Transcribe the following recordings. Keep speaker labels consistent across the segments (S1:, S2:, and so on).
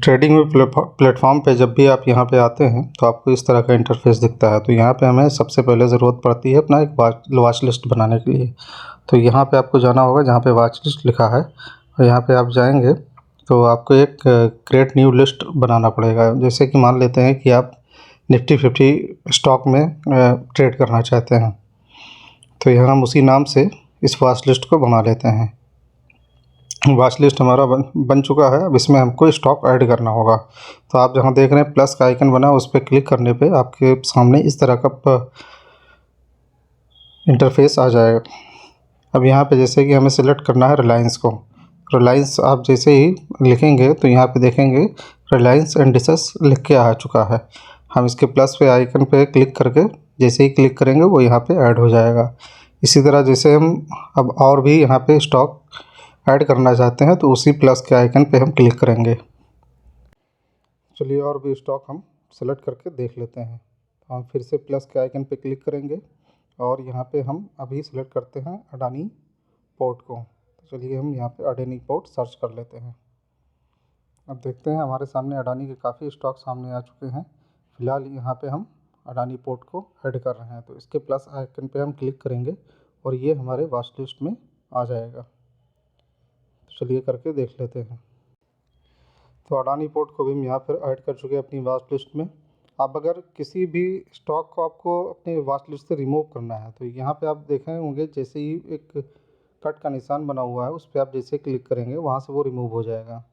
S1: Trading में platform पे जब भी आप यहाँ पे आते हैं तो आपको इस तरह का इंटरफेस दिखता है। तो यहाँ पे हमें सबसे पहले ज़रूरत पड़ती है अपना एक वॉच लिस्ट बनाने के लिए। तो यहाँ पे आपको जाना होगा जहाँ पे वॉच लिस्ट लिखा है, और यहाँ पे आप जाएंगे तो आपको एक क्रिएट न्यू लिस्ट बनाना पड़ेगा। जैसे कि मान लेते हैं कि आप निफ्टी 50 स्टॉक में ट्रेड करना चाहते हैं, तो यहाँ हम उसी नाम से इस वॉच लिस्ट को बना लेते हैं। वॉच लिस्ट हमारा बन चुका है। अब इसमें हमको स्टॉक ऐड करना होगा। तो आप जहाँ देख रहे हैं प्लस का आइकन बना, उस पर क्लिक करने पे आपके सामने इस तरह का इंटरफेस आ जाएगा। अब यहाँ पे जैसे कि हमें सेलेक्ट करना है रिलायंस को। रिलायंस आप जैसे ही लिखेंगे तो यहाँ पे देखेंगे रिलायंस इंडिसेस लिख के आ चुका है। हम इसके प्लस पे आइकन पे क्लिक करके जैसे ही क्लिक करेंगे वो यहाँ पे ऐड हो जाएगा। इसी तरह जैसे हम अब और भी यहाँ पे स्टॉक ऐड करना चाहते हैं तो उसी प्लस के आइकन पे हम क्लिक करेंगे। चलिए और भी स्टॉक हम सेलेक्ट करके देख लेते हैं। तो हम फिर से प्लस के आइकन पे क्लिक करेंगे और यहाँ पे हम अभी सेलेक्ट करते हैं अडानी पोर्ट को। तो चलिए हम यहाँ पे अडानी पोर्ट सर्च कर लेते हैं। अब देखते हैं हमारे सामने अडानी के काफ़ी स्टॉक सामने आ चुके हैं। फ़िलहाल यहाँ पे हम अडानी पोर्ट को ऐड कर रहे हैं, तो इसके प्लस आइकन पे हम क्लिक करेंगे और ये हमारे वॉच लिस्ट में आ जाएगा। तो चलिए करके देख लेते हैं। तो अडानी पोर्ट को भी हम यहाँ पर ऐड कर चुके हैं अपनी वॉच लिस्ट में। अब अगर किसी भी स्टॉक को आपको अपनी वॉच लिस्ट से रिमूव करना है तो यहाँ पे आप देखे होंगे जैसे ही एक कट का निशान बना हुआ है, उस पर आप जैसे क्लिक करेंगे वहाँ से वो रिमूव हो जाएगा।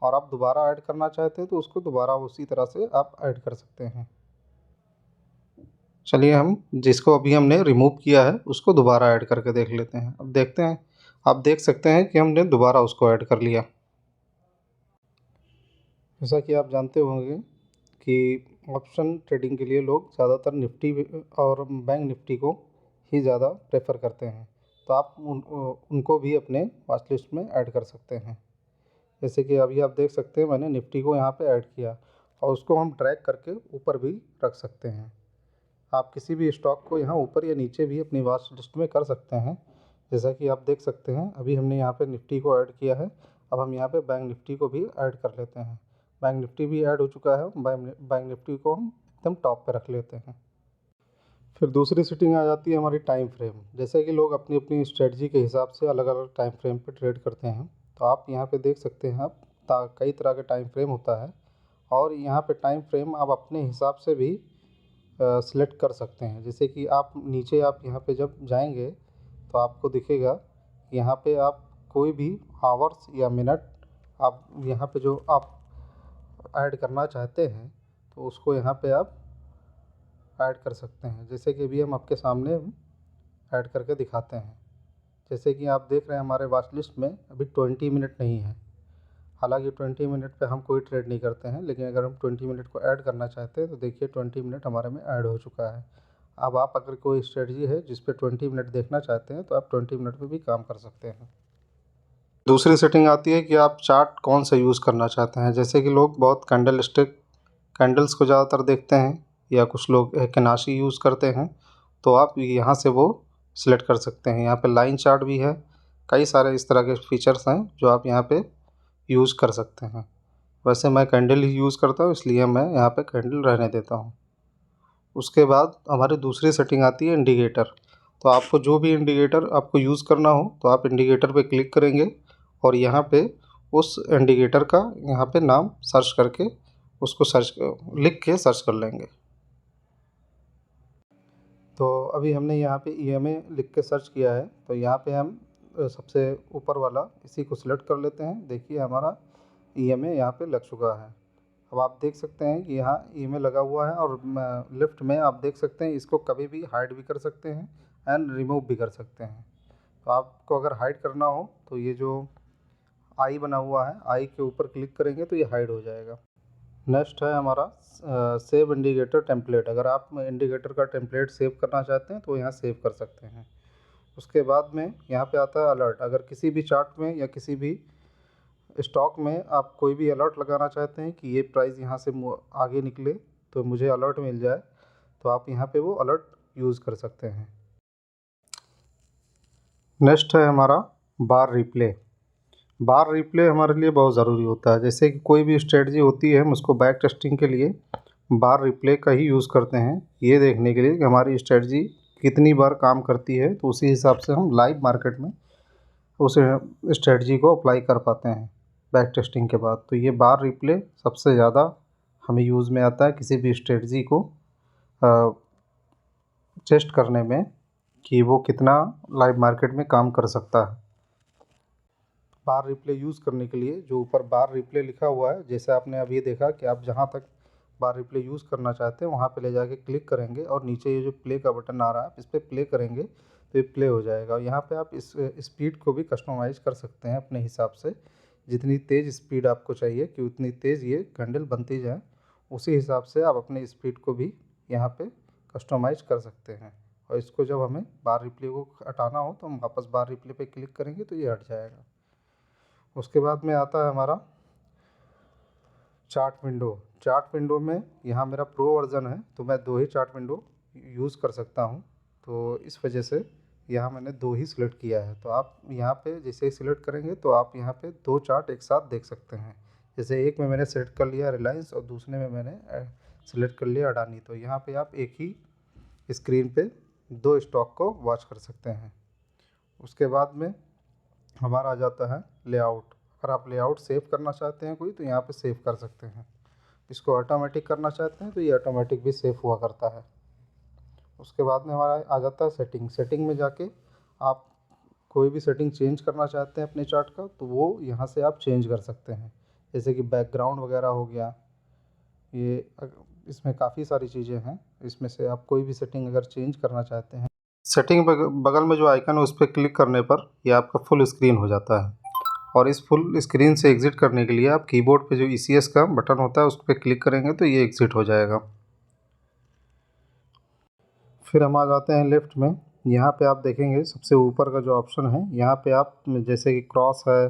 S1: और आप दोबारा ऐड करना चाहते हैं तो उसको दोबारा उसी तरह से आप ऐड कर सकते हैं। चलिए हम जिसको अभी हमने रिमूव किया है उसको दोबारा ऐड करके देख लेते हैं। अब देखते हैं, आप देख सकते हैं कि हमने दोबारा उसको ऐड कर लिया। जैसा कि आप जानते होंगे कि ऑप्शन ट्रेडिंग के लिए लोग ज़्यादातर निफ्टी और बैंक निफ्टी को ही ज़्यादा प्रेफर करते हैं। तो आप उनको भी अपने वॉच लिस्ट में ऐड कर सकते हैं। जैसे कि अभी आप देख सकते हैं मैंने निफ्टी को यहाँ पे ऐड किया और उसको हम ड्रैग करके ऊपर भी रख सकते हैं। आप किसी भी स्टॉक को यहाँ ऊपर या नीचे भी अपनी वॉच लिस्ट में कर सकते हैं। जैसा कि आप देख सकते हैं अभी हमने यहाँ पे निफ्टी को ऐड किया है। अब हम यहाँ पे बैंक निफ्टी को भी ऐड कर लेते हैं। बैंक निफ्टी भी ऐड हो चुका है। बैंक निफ्टी को हम एकदम टॉप पे रख लेते हैं। फिर दूसरी सेटिंग आ जाती है हमारी टाइम फ्रेम। जैसे कि लोग अपनी अपनी स्ट्रेटजी के हिसाब से अलग अलग टाइम फ्रेम पे ट्रेड करते हैं। तो आप यहाँ पे देख सकते हैं आप कई तरह के टाइम फ्रेम होता है, और यहाँ पे टाइम फ्रेम आप अपने हिसाब से भी सिलेक्ट कर सकते हैं। जैसे कि आप नीचे आप यहाँ पे जब जाएंगे तो आपको दिखेगा यहाँ पे आप कोई भी आवर्स या मिनट आप यहाँ पे जो आप ऐड करना चाहते हैं तो उसको यहाँ पे आप ऐड कर सकते हैं। जैसे कि अभी हम आपके सामने ऐड करके दिखाते हैं। जैसे कि आप देख रहे हैं हमारे वॉच लिस्ट में अभी 20 मिनट नहीं है। हालांकि 20 मिनट पे हम कोई ट्रेड नहीं करते हैं, लेकिन अगर हम 20 मिनट को ऐड करना चाहते हैं तो देखिए 20 मिनट हमारे में ऐड हो चुका है। अब आप अगर कोई स्ट्रेटजी है जिस पे 20 मिनट देखना चाहते हैं तो आप 20 मिनट पे भी काम कर सकते हैं। दूसरी सेटिंग आती है कि आप चार्ट कौन सा यूज़ करना चाहते हैं। जैसे कि लोग बहुत कैंडल स्टिक कैंडल्स को ज़्यादातर देखते हैं, या कुछ लोग केनाशी यूज़ करते हैं, तो आप यहाँ से वो सिलेक्ट कर सकते हैं। यहाँ पे लाइन चार्ट भी है। कई सारे इस तरह के फीचर्स हैं जो आप यहाँ पे यूज़ कर सकते हैं। वैसे मैं कैंडल ही यूज़ करता हूँ, इसलिए मैं यहाँ पे कैंडल रहने देता हूँ। उसके बाद हमारी दूसरी सेटिंग आती है इंडिकेटर। तो आपको जो भी इंडिकेटर आपको यूज़ करना हो तो आप इंडिकेटर पे क्लिक करेंगे और यहाँ पे उस इंडिकेटर का यहाँ पे नाम सर्च करके उसको लिख के सर्च कर लेंगे। तो अभी हमने यहाँ पे EMA लिख के सर्च किया है, तो यहाँ पे हम सबसे ऊपर वाला इसी को सिलेक्ट कर लेते हैं। देखिए हमारा EMA यहाँ पे लग चुका है। अब आप देख सकते हैं कि यहाँ EMA लगा हुआ है, और लेफ्ट में आप देख सकते हैं इसको कभी भी हाइड भी कर सकते हैं एंड रिमूव भी कर सकते हैं। तो आपको अगर हाइड करना हो तो ये जो आई बना हुआ है, आई के ऊपर क्लिक करेंगे तो ये हाइड हो जाएगा। नेक्स्ट है हमारा सेव इंडिकेटर टेम्पलेट। अगर आप इंडिकेटर का टेम्पलेट सेव करना चाहते हैं तो यहाँ सेव कर सकते हैं। उसके बाद में यहाँ पे आता है अलर्ट। अगर किसी भी चार्ट में या किसी भी स्टॉक में आप कोई भी अलर्ट लगाना चाहते हैं कि ये प्राइस यहाँ से आगे निकले तो मुझे अलर्ट मिल जाए, तो आप यहाँ पे वो अलर्ट यूज़ कर सकते हैं। नेक्स्ट है हमारा बार रिप्ले। बार रिप्ले हमारे लिए बहुत ज़रूरी होता है। जैसे कि कोई भी स्ट्रेटजी होती है, हम उसको बैक टेस्टिंग के लिए बार रिप्ले का ही यूज़ करते हैं, ये देखने के लिए कि हमारी स्ट्रेटजी कितनी बार काम करती है, तो उसी हिसाब से हम लाइव मार्केट में उस स्ट्रेटजी को अप्लाई कर पाते हैं बैक टेस्टिंग के बाद। तो ये बार रिप्ले सबसे ज़्यादा हमें यूज़ में आता है किसी भी स्ट्रेटजी को टेस्ट करने में कि वो कितना लाइव मार्केट में काम कर सकता है। बार रिप्ले यूज़ करने के लिए जो ऊपर बार रिप्ले लिखा हुआ है, जैसे आपने अभी देखा कि आप जहाँ तक बार रिप्ले यूज़ करना चाहते हैं वहाँ पे ले जाके क्लिक करेंगे और नीचे ये जो प्ले का बटन आ रहा है, इस पर प्ले करेंगे तो ये प्ले हो जाएगा। और यहाँ पे आप इस स्पीड को भी कस्टमाइज़ कर सकते हैं अपने हिसाब से, जितनी तेज़ स्पीड आपको चाहिए कि उतनी तेज़ ये कैंडल बनती जाए, उसी हिसाब से आप अपने स्पीड को भी यहाँ पे कस्टमाइज़ कर सकते हैं। और इसको जब हमें बार रिप्ले को हटाना हो तो हम वापस बार रिप्ले पे क्लिक करेंगे तो ये हट जाएगा। उसके बाद में आता है हमारा चार्ट विंडो। चार्ट विंडो में यहाँ मेरा प्रो वर्ज़न है तो मैं 2 ही चार्ट विंडो यूज़ कर सकता हूँ, तो इस वजह से यहाँ मैंने 2 ही सिलेक्ट किया है। तो आप यहाँ पे जैसे ही सिलेक्ट करेंगे तो आप यहाँ पे 2 चार्ट एक साथ देख सकते हैं। जैसे एक में मैंने सेलेक्ट कर लिया रिलायंस और दूसरे में मैंने सिलेक्ट कर लिया अडानी, तो यहाँ पे आप एक ही स्क्रीन पे 2 स्टॉक को वॉच कर सकते हैं। उसके बाद में हमारा आ जाता है लेआउट। अगर आप लेआउट सेव करना चाहते हैं कोई तो यहाँ पे सेव कर सकते हैं। इसको ऑटोमेटिक करना चाहते हैं तो ये ऑटोमेटिक भी सेव हुआ करता है। उसके बाद में हमारा आ जाता है सेटिंग। सेटिंग में जाके आप कोई भी सेटिंग चेंज करना चाहते हैं अपने चार्ट का तो वो यहाँ से आप चेंज कर सकते हैं। जैसे कि बैकग्राउंड वगैरह हो गया, ये इसमें काफ़ी सारी चीज़ें हैं, इसमें से आप कोई भी सेटिंग अगर चेंज करना चाहते हैं, सेटिंग बगल में जो आइकन है उस पर क्लिक करने पर ये आपका फुल स्क्रीन हो जाता है। और इस फुल स्क्रीन से एग्ज़िट करने के लिए आप कीबोर्ड पे जो ECS का बटन होता है उस पर क्लिक करेंगे तो ये एग्ज़िट हो जाएगा। फिर हम आ जाते हैं लेफ़्ट में। यहाँ पे आप देखेंगे सबसे ऊपर का जो ऑप्शन है, यहाँ पे आप जैसे कि क्रॉस है,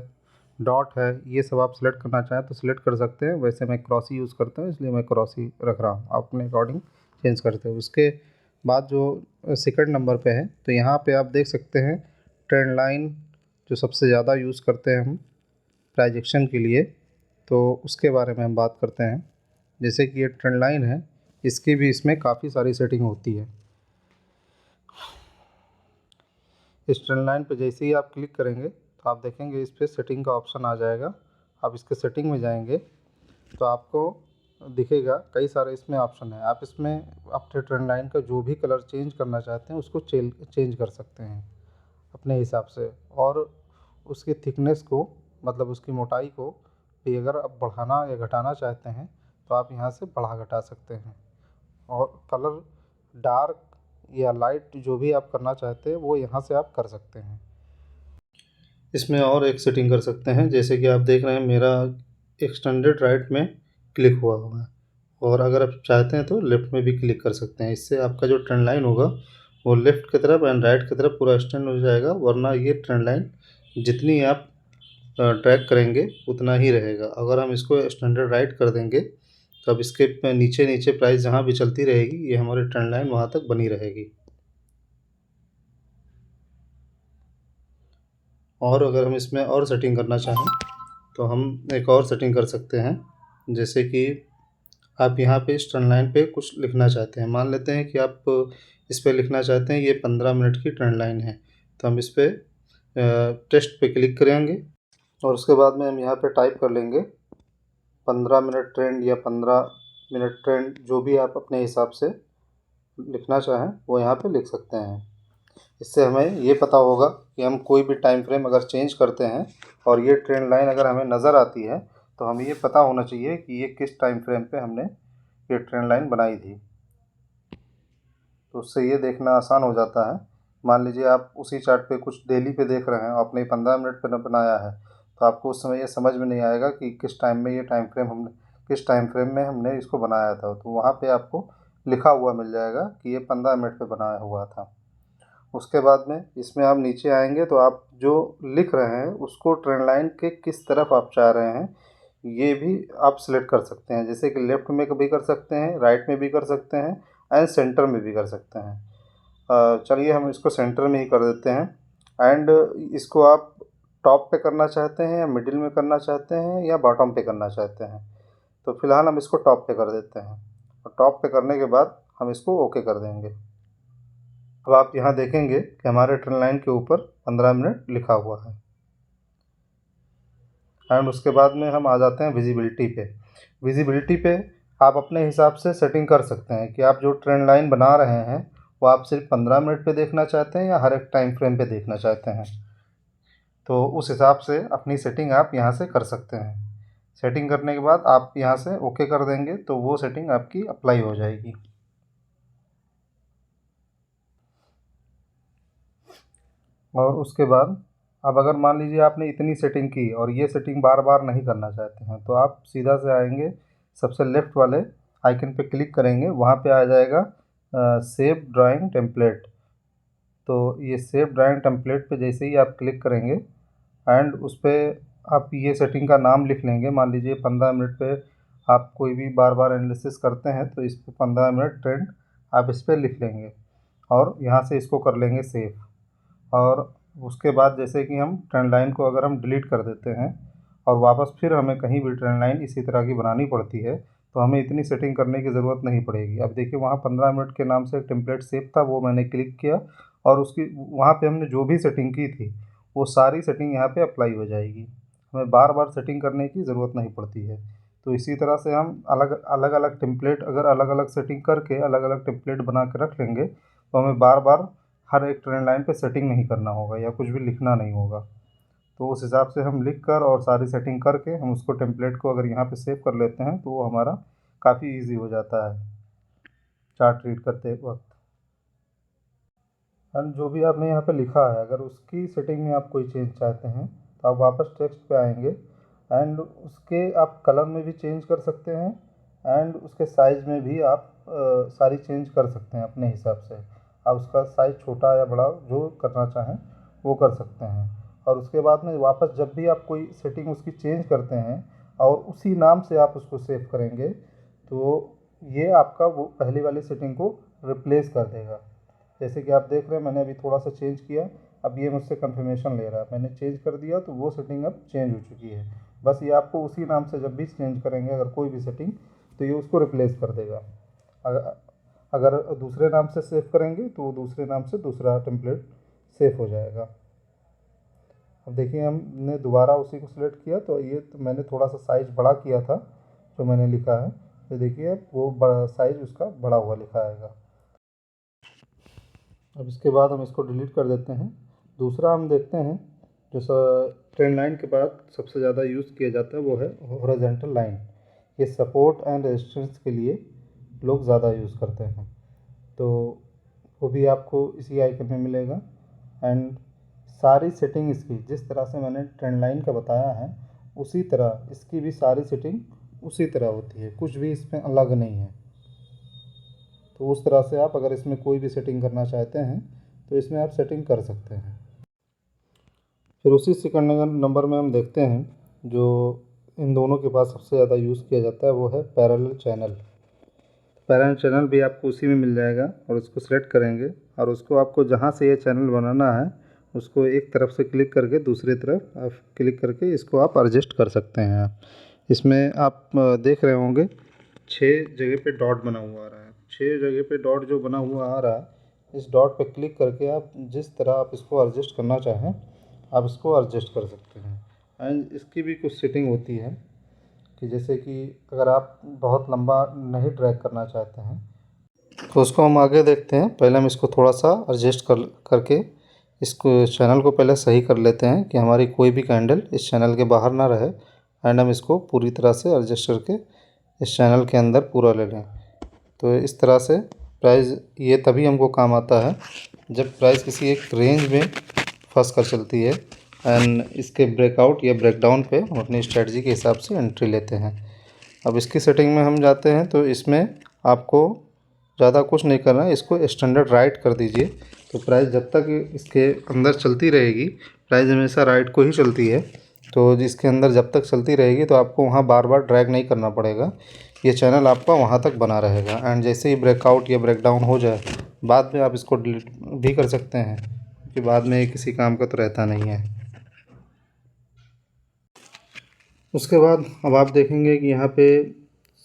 S1: डॉट है, ये सब आप सिलेक्ट करना चाहें तो सिलेक्ट कर सकते हैं। वैसे मैं क्रॉस ही यूज़ करता हूँ इसलिए मैं क्रॉस ही रख रहा हूँ, आप अपने अकॉर्डिंग चेंज करते हो। उसके बाद जो सेकंड नंबर पे है तो यहाँ पे आप देख सकते हैं ट्रेंड लाइन जो सबसे ज़्यादा यूज़ करते हैं हम प्राइजेक्शन के लिए, तो उसके बारे में हम बात करते हैं। जैसे कि ये ट्रेंड लाइन है, इसकी भी इसमें काफ़ी सारी सेटिंग होती है। इस ट्रेंड लाइन पे जैसे ही आप क्लिक करेंगे तो आप देखेंगे इस पर सेटिंग का ऑप्शन आ जाएगा। आप इसके सेटिंग में जाएंगे तो आपको दिखेगा कई सारे इसमें ऑप्शन है। आप इसमें अपने ट्रेंड लाइन का जो भी कलर चेंज करना चाहते हैं उसको चेंज कर सकते हैं अपने हिसाब से। और उसकी थिकनेस को, मतलब उसकी मोटाई को भी अगर आप बढ़ाना या घटाना चाहते हैं तो आप यहाँ से बढ़ा घटा सकते हैं। और कलर डार्क या लाइट जो भी आप करना चाहते हैं वो यहाँ से आप कर सकते हैं। इसमें और एक सेटिंग कर सकते हैं, जैसे कि आप देख रहे हैं मेरा एक्सटेंडेड राइट में क्लिक हुआ है और अगर आप चाहते हैं तो लेफ़्ट में भी क्लिक कर सकते हैं। इससे आपका जो ट्रेंड लाइन होगा वो लेफ़्ट की तरफ एंड राइट की तरफ पूरा एक्सटेंड हो जाएगा, वरना ये ट्रेंड लाइन जितनी आप ट्रैक करेंगे उतना ही रहेगा। अगर हम इसको एक्सटेंडेड राइट कर देंगे तो अब इसके नीचे नीचे प्राइस जहाँ भी चलती रहेगी ये हमारी ट्रेंड लाइन वहाँ तक बनी रहेगी। और अगर हम इसमें और सेटिंग करना चाहें तो हम एक और सेटिंग कर सकते हैं। जैसे कि आप यहाँ पे इस ट्रेंड लाइन पे कुछ लिखना चाहते हैं, मान लेते हैं कि आप इस पे लिखना चाहते हैं ये 15 मिनट की ट्रेंड लाइन है, तो हम इस पे टेस्ट पे क्लिक करेंगे और उसके बाद में हम यहाँ पे टाइप कर लेंगे 15 मिनट ट्रेंड या 15 मिनट ट्रेंड, जो भी आप अपने हिसाब से लिखना चाहें वो यहाँ पे लिख सकते हैं। इससे हमें ये पता होगा कि हम कोई भी टाइम फ्रेम अगर चेंज करते हैं और ये ट्रेंड लाइन अगर हमें नज़र आती है तो हमें ये पता होना चाहिए कि ये किस टाइम फ्रेम पे हमने ये ट्रेंड लाइन बनाई थी। तो उससे ये देखना आसान हो जाता है। मान लीजिए आप उसी चार्ट पे कुछ डेली पे देख रहे हैं, आपने 15 मिनट पे बनाया है, तो आपको उस समय ये समझ में नहीं आएगा कि किस टाइम में ये टाइम फ्रेम हमने किस टाइम फ्रेम में हमने इसको बनाया था। तो वहाँ पे आपको लिखा हुआ मिल जाएगा कि ये 15 मिनट पे बनाया हुआ था। उसके बाद में इसमें आप नीचे आएंगे तो आप जो लिख रहे हैं उसको ट्रेंड लाइन के किस तरफ आप चाह रहे हैं ये भी आप सिलेक्ट कर सकते हैं। जैसे कि लेफ़्ट में भी कर सकते हैं, राइट में भी कर सकते हैं एंड सेंटर में भी कर सकते हैं। चलिए हम इसको सेंटर में ही कर देते हैं एंड इसको आप टॉप पे करना चाहते हैं या मिडिल में करना चाहते हैं या बॉटम पे करना चाहते हैं। तो फ़िलहाल हम इसको टॉप पे कर देते हैं और टॉप पे करने के बाद हम इसको ओके कर देंगे। अब आप यहाँ देखेंगे कि हमारे ट्रेन लाइन के ऊपर 15 मिनट लिखा हुआ है। एंड उसके बाद में हम आ जाते हैं विजिबिलिटी पे। विजिबिलिटी पे आप अपने हिसाब से सेटिंग कर सकते हैं कि आप जो ट्रेन लाइन बना रहे हैं वो आप सिर्फ 15 मिनट पे देखना चाहते हैं या हर एक टाइम फ्रेम पे देखना चाहते हैं। तो उस हिसाब से अपनी सेटिंग आप यहाँ से कर सकते हैं। सेटिंग करने के बाद आप यहाँ से ओके कर देंगे तो वो सेटिंग आपकी अप्लाई हो जाएगी। और उसके बाद अब अगर मान लीजिए आपने इतनी सेटिंग की और ये सेटिंग बार बार नहीं करना चाहते हैं तो आप सीधा से आएंगे, सबसे लेफ़्ट वाले आइकन पे क्लिक करेंगे, वहाँ पे आ जाएगा सेव ड्राइंग टेम्पलेट। तो ये सेव ड्राइंग टेम्पलेट पे जैसे ही आप क्लिक करेंगे एंड उस पर आप ये सेटिंग का नाम लिख लेंगे। मान लीजिए 15 मिनट पे आप कोई भी बार बार एनालिसिस करते हैं तो इस पर 15 मिनट ट्रेंड आप इस पर लिख लेंगे और यहाँ से इसको कर लेंगे सेव। और उसके बाद जैसे कि हम ट्रेंड लाइन को अगर हम डिलीट कर देते हैं और वापस फिर हमें कहीं भी ट्रेंड लाइन इसी तरह की बनानी पड़ती है तो हमें इतनी सेटिंग करने की ज़रूरत नहीं पड़ेगी। अब देखिए वहाँ 15 मिनट के नाम से एक टेम्पलेट सेव था, वो मैंने क्लिक किया और उसकी वहाँ पे हमने जो भी सेटिंग की थी वो सारी सेटिंग यहाँ पे अप्लाई हो जाएगी। हमें बार बार सेटिंग करने की ज़रूरत नहीं पड़ती है। तो इसी तरह से हम अलग अलग अलग टेम्पलेट अगर अलग अलग सेटिंग करके अलग अलग टेम्पलेट बना के रख लेंगे तो हमें बार बार हर एक ट्रेंड लाइन पे सेटिंग नहीं करना होगा या कुछ भी लिखना नहीं होगा। तो उस हिसाब से हम लिख कर और सारी सेटिंग करके हम उसको टेम्पलेट को अगर यहाँ पे सेव कर लेते हैं तो वो हमारा काफ़ी इजी हो जाता है चार्ट रीड करते वक्त। एंड जो भी आपने यहाँ पे लिखा है अगर उसकी सेटिंग में आप कोई चेंज चाहते हैं तो आप वापस टेक्स्ट पे आएंगे एंड उसके आप कलर में भी चेंज कर सकते हैं एंड उसके साइज़ में भी आप सारी चेंज कर सकते हैं अपने हिसाब से। आप उसका साइज़ छोटा या बड़ा जो करना चाहें वो कर सकते हैं। और उसके बाद में वापस जब भी आप कोई सेटिंग उसकी चेंज करते हैं और उसी नाम से आप उसको सेव करेंगे तो ये आपका वो पहली वाली सेटिंग को रिप्लेस कर देगा। जैसे कि आप देख रहे हैं मैंने अभी थोड़ा सा चेंज किया, अब ये मुझसे कंफर्मेशन ले रहा है, मैंने चेंज कर दिया तो वो सेटिंग अब चेंज हो चुकी है। बस ये आपको उसी नाम से जब भी चेंज करेंगे अगर कोई भी सेटिंग तो ये उसको रिप्लेस कर देगा। अगर दूसरे नाम से सेव करेंगे तो दूसरे नाम से दूसरा टेम्पलेट सेव हो जाएगा। अब देखिए हमने दोबारा उसी को सिलेक्ट किया तो ये तो मैंने थोड़ा सा साइज़ बड़ा किया था जो मैंने लिखा है, तो देखिए वो बड़ा साइज़ उसका बड़ा हुआ लिखा आएगा। अब इसके बाद हम इसको डिलीट कर देते हैं। दूसरा हम देखते हैं जो ट्रेंड लाइन के बाद सबसे ज़्यादा यूज़ किया जाता है वो है हॉरिजॉन्टल लाइन। ये सपोर्ट एंड रेजिस्टेंस के लिए लोग ज़्यादा यूज़ करते हैं, तो वो भी आपको इसी आइकन में मिलेगा। एंड सारी सेटिंग इसकी जिस तरह से मैंने ट्रेंड लाइन का बताया है उसी तरह इसकी भी सारी सेटिंग उसी तरह होती है, कुछ भी इसमें अलग नहीं है। तो उस तरह से आप अगर इसमें कोई भी सेटिंग करना चाहते हैं तो इसमें आप सेटिंग कर सकते हैं। फिर उसी सेकंड नंबर में हम देखते हैं जो इन दोनों के पास सबसे ज़्यादा यूज़ किया जाता है वो है पैरेलल चैनल। पैरेलल चैनल भी आपको उसी में मिल जाएगा और उसको सेलेक्ट करेंगे और उसको आपको जहाँ से ये चैनल बनाना है उसको एक तरफ से क्लिक करके दूसरी तरफ आप क्लिक करके इसको आप एडजस्ट कर सकते हैं। इसमें आप देख रहे होंगे 6 जगह पे डॉट बना हुआ आ रहा है। 6 जगह पे डॉट जो बना हुआ आ रहा है इस डॉट पे क्लिक करके आप जिस तरह आप इसको एडजस्ट करना चाहें आप इसको एडजस्ट कर सकते हैं। एंड इसकी भी कुछ सेटिंग होती है कि जैसे कि अगर आप बहुत लंबा नहीं ड्रैग करना चाहते हैं तो उसको हम आगे देखते हैं। पहले हम इसको थोड़ा सा एडजस्ट करके इसको चैनल को पहले सही कर लेते हैं कि हमारी कोई भी कैंडल इस चैनल के बाहर ना रहे। एंड हम इसको पूरी तरह से एडजस्ट करके इस चैनल के अंदर पूरा ले लें। तो इस तरह से प्राइस ये तभी हमको काम आता है जब प्राइस किसी एक रेंज में फंस कर चलती है एंड इसके ब्रेकआउट या ब्रेकडाउन पे हम अपनी स्ट्रेटजी के हिसाब से एंट्री लेते हैं। अब इसकी सेटिंग में हम जाते हैं तो इसमें आपको ज़्यादा कुछ नहीं करना है, इसको स्टैंडर्ड राइट कर दीजिए। तो प्राइस जब तक इसके अंदर चलती रहेगी, प्राइस हमेशा राइट को ही चलती है, तो इसके अंदर जब तक चलती रहेगी तो आपको वहाँ बार बार ड्रैग नहीं करना पड़ेगा, ये चैनल आपका वहाँ तक बना रहेगा। एंड जैसे ही ब्रेकआउट या ब्रेकडाउन हो जाए बाद में आप इसको डिलीट भी कर सकते हैं क्योंकि बाद में किसी काम का तो रहता नहीं है। उसके बाद अब आप देखेंगे कि यहाँ पे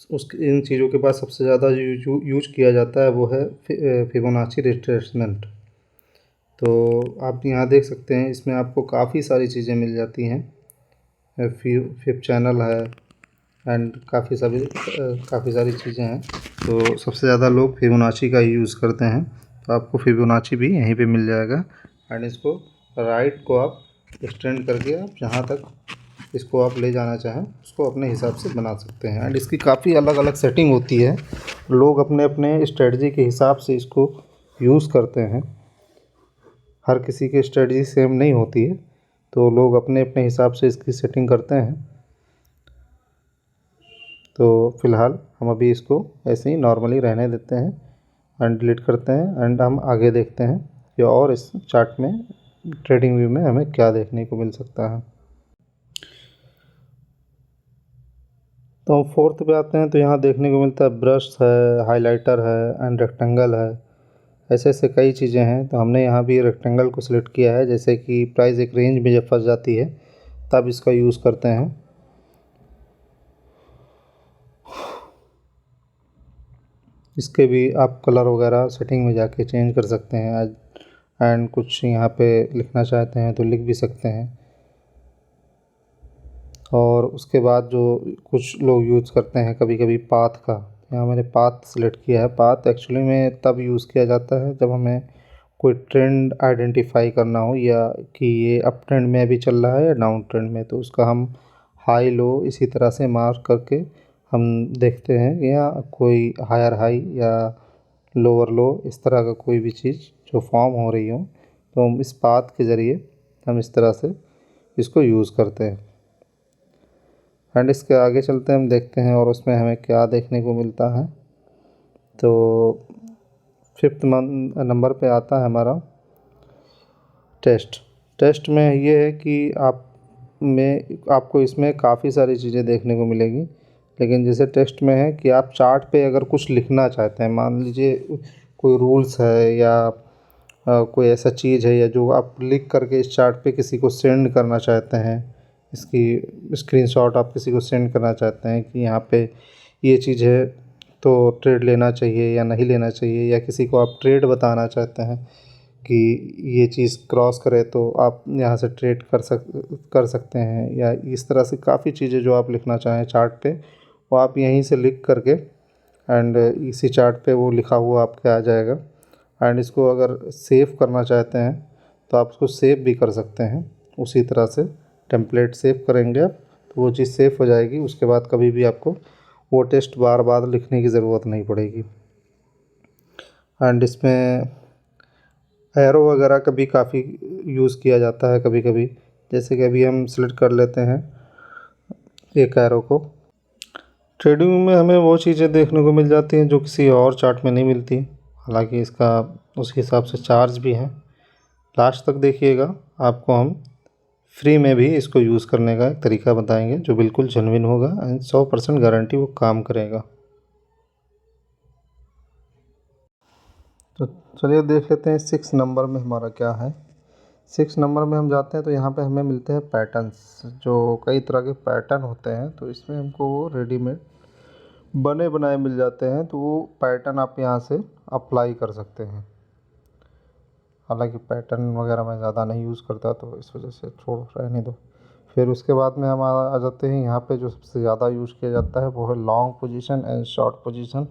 S1: उस इन चीज़ों के बाद सबसे ज़्यादा यूज किया जाता है वो है फिबोनाची रिट्रेसमेंट। तो आप यहाँ देख सकते हैं इसमें आपको काफ़ी सारी चीज़ें मिल जाती हैं। फिफ्थ चैनल है एंड काफ़ी सारी चीज़ें हैं। तो सबसे ज़्यादा लोग फिबोनाची का ही यूज़ करते हैं, तो आपको फिबोनाची भी यहीं पे मिल जाएगा। एंड इसको राइट को आप एक्सटेंड करके आप जहाँ तक इसको आप ले जाना चाहें उसको अपने हिसाब से बना सकते हैं। एंड इसकी काफ़ी अलग अलग सेटिंग होती है, लोग अपने अपने स्ट्रेटजी के हिसाब से इसको यूज़ करते हैं। हर किसी की स्ट्रेटजी सेम नहीं होती है, तो लोग अपने अपने हिसाब से इसकी सेटिंग करते हैं। तो फ़िलहाल हम अभी इसको ऐसे ही नॉर्मली रहने देते हैं एंड डिलीट करते हैं। एंड हम आगे देखते हैं कि और इस चार्ट में ट्रेडिंग व्यू में हमें क्या देखने को मिल सकता है। तो हम फोर्थ पे आते हैं, तो यहाँ देखने को मिलता है ब्रश है, हाइलाइटर है एंड रेक्टेंगल है। ऐसे ऐसे कई चीज़ें हैं, तो हमने यहाँ भी रेक्टेंगल को सिलेक्ट किया है। जैसे कि प्राइस एक रेंज में जब फंस जाती है तब इसका यूज़ करते हैं। इसके भी आप कलर वगैरह सेटिंग में जाके चेंज कर सकते हैं। एंड कुछ यहाँ पे लिखना चाहते हैं तो लिख भी सकते हैं। और उसके बाद जो कुछ लोग यूज़ करते हैं कभी कभी पाथ का, यहाँ मैंने पाथ सेलेक्ट किया है। पाथ एक्चुअली में तब यूज़ किया जाता है जब हमें कोई ट्रेंड आइडेंटिफाई करना हो, या कि ये अप ट्रेंड में अभी चल रहा है या डाउन ट्रेंड में, तो उसका हम हाई लो इसी तरह से मार्क करके हम देखते हैं, या कोई हायर हाई या लोअर लो इस तरह का कोई भी चीज़ जो फॉर्म हो रही हो, तो हम इस पाथ के ज़रिए हम इस तरह से इसको यूज़ करते हैं। एंड इसके आगे चलते हैं, हम देखते हैं और उसमें हमें क्या देखने को मिलता है। तो फिफ्थ नंबर पे आता है हमारा टेस्ट में ये है कि आपको इसमें काफ़ी सारी चीज़ें देखने को मिलेगी। लेकिन जैसे टेस्ट में है कि आप चार्ट पे अगर कुछ लिखना चाहते हैं, मान लीजिए कोई रूल्स है या कोई ऐसा चीज़ है या जो आप लिख करके इस चार्ट पे किसी को सेंड करना चाहते हैं, इसकी स्क्रीनशॉट आप किसी को सेंड करना चाहते हैं कि यहाँ पे ये चीज़ है तो ट्रेड लेना चाहिए या नहीं लेना चाहिए, या किसी को आप ट्रेड बताना चाहते हैं कि ये चीज़ क्रॉस करे तो आप यहाँ से ट्रेड कर सकते हैं, या इस तरह से काफ़ी चीज़ें जो आप लिखना चाहें चार्ट पे वो आप यहीं से लिख करके एंड इसी चार्ट पे वो लिखा हुआ आपके आ जाएगा। एंड इसको अगर सेव करना चाहते हैं तो आप उसको सेव भी कर सकते हैं उसी तरह से। टेम्पलेट सेव करेंगे आप तो वो चीज़ सेव हो जाएगी, उसके बाद कभी भी आपको वो टेस्ट बार बार लिखने की ज़रूरत नहीं पड़ेगी। एंड इसमें एरो वगैरह का भी काफ़ी यूज़ किया जाता है कभी कभी। जैसे कि अभी हम सेलेक्ट कर लेते हैं एक एरो को। ट्रेडिंग में हमें वो चीज़ें देखने को मिल जाती हैं जो किसी और चार्ट में नहीं मिलती, हालांकि इसका उस हिसाब से चार्ज भी है। लास्ट तक देखिएगा, आपको हम फ्री में भी इसको यूज़ करने का एक तरीका बताएंगे जो बिल्कुल जेन्युइन होगा एंड 100% गारंटी वो काम करेगा। तो चलिए देख लेते हैं 6 नंबर में हमारा क्या है। 6 नंबर में हम जाते हैं तो यहाँ पे हमें मिलते हैं पैटर्न्स, जो कई तरह के पैटर्न होते हैं। तो इसमें हमको वो रेडीमेड बने बनाए मिल जाते हैं, तो वो पैटर्न आप यहाँ से अप्लाई कर सकते हैं। हालांकि पैटर्न वगैरह मैं ज़्यादा नहीं यूज़ करता तो इस वजह से छोड़ रहने दो। फिर उसके बाद में हम आ जाते हैं यहाँ पे जो सबसे ज़्यादा यूज़ किया जाता है वो है long position and short position.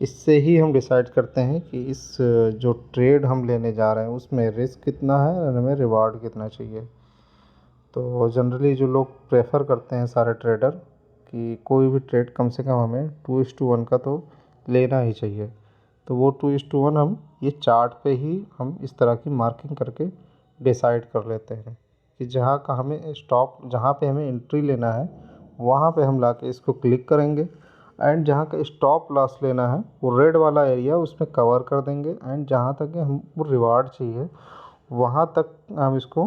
S1: इससे ही हम डिसाइड करते हैं कि इस जो ट्रेड हम लेने जा रहे हैं उसमें रिस्क कितना है और हमें रिवार्ड कितना चाहिए। तो जनरली जो लोग प्रेफर करते हैं सारे ट्रेडर कि कोई भी ट्रेड कम से कम हमें 2:1 का तो लेना ही चाहिए। तो वो 2:1 हम ये चार्ट पे ही हम इस तरह की मार्किंग करके डिसाइड कर लेते हैं कि जहाँ का हमें स्टॉप, जहाँ पे हमें एंट्री लेना है वहाँ पे हम लाके इसको क्लिक करेंगे। एंड जहाँ का स्टॉप लॉस लेना है वो रेड वाला एरिया उसमें कवर कर देंगे। एंड जहाँ तक कि हमको रिवार्ड चाहिए वहाँ तक हम इसको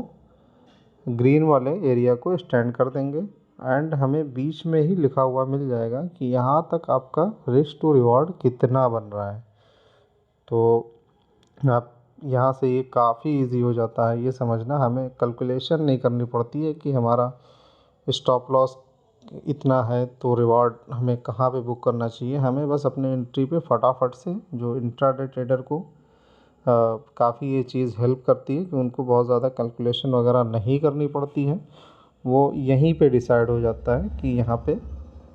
S1: ग्रीन वाले एरिया को स्टैंड कर देंगे। एंड हमें बीच में ही लिखा हुआ मिल जाएगा कि यहाँ तक आपका रिस्क टू रिवॉर्ड कितना बन रहा है। तो आप यहाँ से ये काफ़ी इजी हो जाता है ये समझना, हमें कैलकुलेशन नहीं करनी पड़ती है कि हमारा स्टॉप लॉस इतना है तो रिवॉर्ड हमें कहाँ पे बुक करना चाहिए। हमें बस अपने एंट्री पे फटाफट से, जो इंट्राडे ट्रेडर को काफ़ी ये चीज़ हेल्प करती है कि उनको बहुत ज़्यादा कैलकुलेशन वगैरह नहीं करनी पड़ती है। वो यहीं पे डिसाइड हो जाता है कि यहाँ पे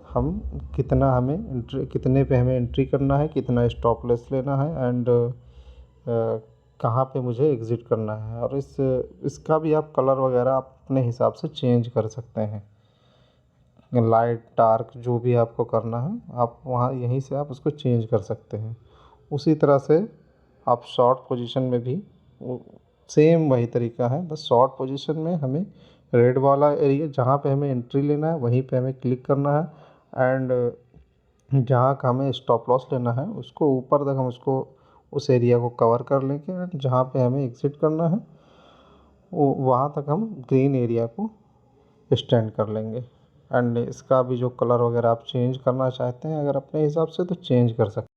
S1: हम कितना हमें एंट्री, कितने पे हमें एंट्री करना है, कितना स्टॉप लॉस लेना है, एंड कहाँ पे मुझे एग्ज़िट करना है। और इसका भी आप कलर वगैरह आप अपने हिसाब से चेंज कर सकते हैं। लाइट डार्क जो भी आपको करना है, आप वहाँ यहीं से आप उसको चेंज कर सकते हैं। उसी तरह से आप शॉर्ट पोजीशन में भी सेम वही तरीका है, बस शॉर्ट पोजीशन में हमें रेड वाला एरिया जहाँ पे हमें एंट्री लेना है वहीं पे हमें क्लिक करना है, एंड जहाँ का हमें स्टॉप लॉस लेना है उसको ऊपर तक हम उसको उस एरिया को कवर कर लेंगे, एंड जहाँ पे हमें एग्ज़िट करना है वो वहाँ तक हम ग्रीन एरिया को स्टैंड कर लेंगे। एंड इसका भी जो कलर वगैरह आप चेंज करना चाहते हैं अगर अपने हिसाब से, तो चेंज कर सकते हैं।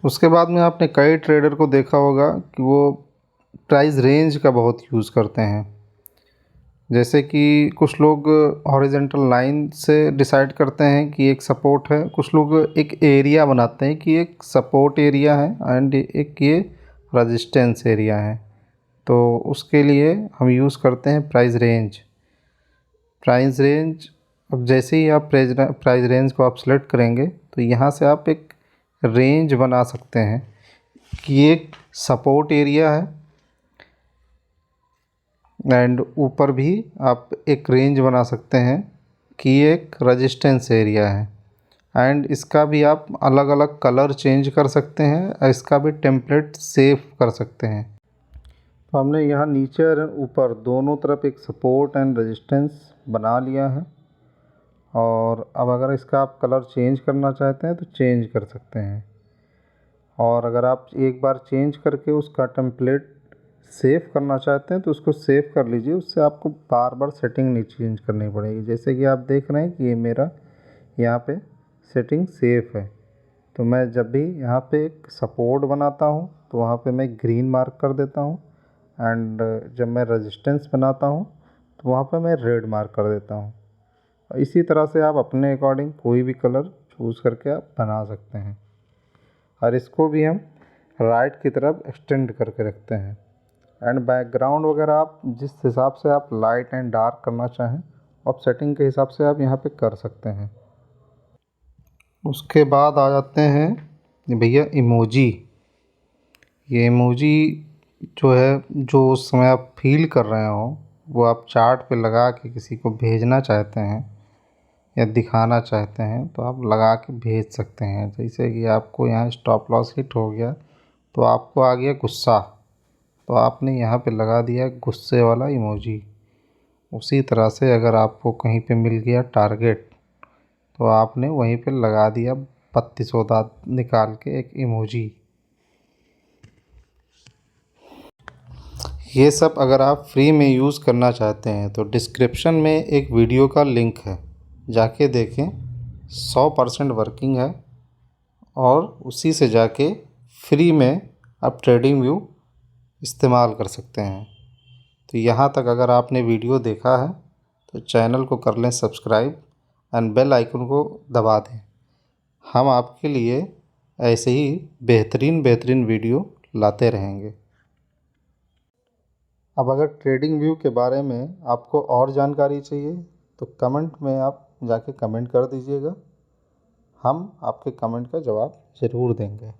S1: उसके बाद में आपने कई ट्रेडर को देखा होगा कि वो प्राइस रेंज का बहुत यूज़ करते हैं। जैसे कि कुछ लोग हॉरिजेंटल लाइन से डिसाइड करते हैं कि एक सपोर्ट है, कुछ लोग एक एरिया बनाते हैं कि एक सपोर्ट एरिया है एंड एक ये रेजिस्टेंस एरिया है। तो उसके लिए हम यूज़ करते हैं प्राइस रेंज। प्राइस रेंज, अब जैसे ही आप प्राइस रेंज को आप सेलेक्ट करेंगे तो यहाँ से आप एक रेंज बना सकते हैं कि एक सपोर्ट एरिया है, एंड ऊपर भी आप एक रेंज बना सकते हैं कि ये एक रेजिस्टेंस एरिया है। एंड इसका भी आप अलग अलग कलर चेंज कर सकते हैं, इसका भी टेम्पलेट सेव कर सकते हैं। तो हमने यहाँ नीचे और ऊपर दोनों तरफ एक सपोर्ट एंड रेजिस्टेंस बना लिया है, और अब अगर इसका आप कलर चेंज करना चाहते हैं तो चेंज कर सकते हैं। और अगर आप एक बार चेंज करके उसका टेम्पलेट सेव करना चाहते हैं तो उसको सेव कर लीजिए, उससे आपको बार बार सेटिंग नहीं चेंज करनी पड़ेगी। जैसे कि आप देख रहे हैं कि ये मेरा यहाँ पे सेटिंग सेफ है। तो मैं जब भी यहाँ पे एक सपोर्ट बनाता हूँ तो वहाँ पे मैं ग्रीन मार्क कर देता हूँ, एंड जब मैं रेजिस्टेंस बनाता हूँ तो वहाँ पे मैं रेड मार्क कर देता हूँ। इसी तरह से आप अपने अकॉर्डिंग कोई भी कलर चूज़ करके आप बना सकते हैं। और इसको भी हम राइट की तरफ एक्सटेंड करके रखते हैं। एंड बैकग्राउंड वगैरह आप जिस हिसाब से आप लाइट एंड डार्क करना चाहें, आप सेटिंग के हिसाब से आप यहाँ पे कर सकते हैं। उसके बाद आ जाते हैं भैया इमोजी। ये इमोजी जो है, जो उस समय आप फील कर रहे हो वो आप चार्ट पे लगा के किसी को भेजना चाहते हैं या दिखाना चाहते हैं तो आप लगा के भेज सकते हैं। जैसे कि आपको यहाँ स्टॉप लॉस हिट हो गया तो आपको आ गया गुस्सा, तो आपने यहाँ पे लगा दिया गुस्से वाला इमोजी। उसी तरह से अगर आपको कहीं पे मिल गया टारगेट तो आपने वहीं पे लगा दिया बत्तीसों दांत निकाल के एक इमोजी। ये सब अगर आप फ्री में यूज़ करना चाहते हैं तो डिस्क्रिप्शन में एक वीडियो का लिंक है, जाके देखें। 100% वर्किंग है, और उसी से जाके फ्री में आप ट्रेडिंग व्यू इस्तेमाल कर सकते हैं। तो यहाँ तक अगर आपने वीडियो देखा है तो चैनल को कर लें सब्सक्राइब एंड बेल आइकन को दबा दें। हम आपके लिए ऐसे ही बेहतरीन वीडियो लाते रहेंगे। अब अगर ट्रेडिंग व्यू के बारे में आपको और जानकारी चाहिए तो कमेंट में आप जाके कमेंट कर दीजिएगा, हम आपके कमेंट का जवाब ज़रूर देंगे।